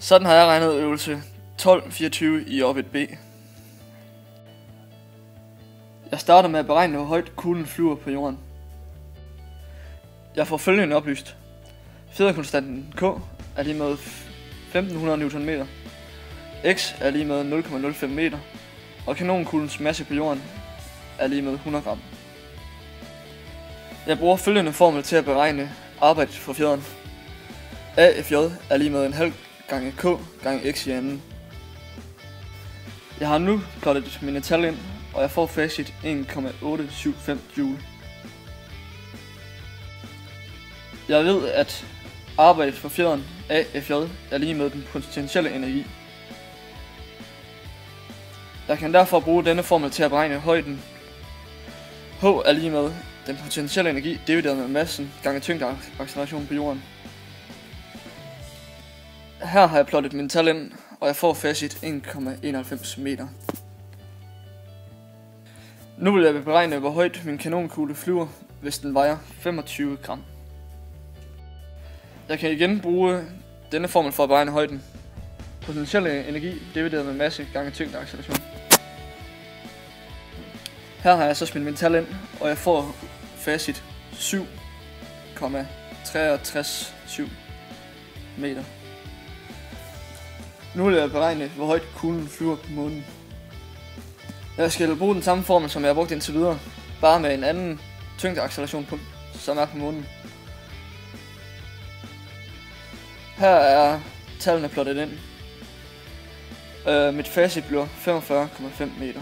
Sådan har jeg regnet øvelse 12-24 i Orbit B. Jeg starter med at beregne, hvor højt kuglen flyver på jorden. Jeg får følgende oplyst. Fjederkonstanten K er lige med 1500 Nm. X er lige med 0,05 meter. Og kanonkuglens masse på jorden er lige med 100 gram. Jeg bruger følgende formel til at beregne arbejdet for fjederen. AFJ er lige med en halv gange K gange X i anden. Jeg har nu plottet mine tal ind, og jeg får facit 1,875 joule. Jeg ved, at arbejdet for fjederen AFJ er lige med den potentielle energi. Jeg kan derfor bruge denne formel til at beregne højden. H er lige med den potentielle energi divideret med massen gange tyngdeacceleration på jorden. Her har jeg plottet mine tal ind, og jeg får facit 1,91 meter. Nu vil jeg beregne, hvor højt min kanonkugle flyver, hvis den vejer 25 gram. Jeg kan igen bruge denne formel for at beregne højden. Potentielle energi divideret med masse gange tyngdeacceleration. Her har jeg så smidt mine tal ind, og jeg får facit 7,637 meter. Nu vil jeg beregne, hvor højt kuglen flyver på månen. Jeg skal bruge den samme formel, som jeg har brugt indtil videre, bare med en anden tyngdeaccelerationspunkt, som er på månen. Her er tallene plottet ind. Mit facit bliver 45,5 meter.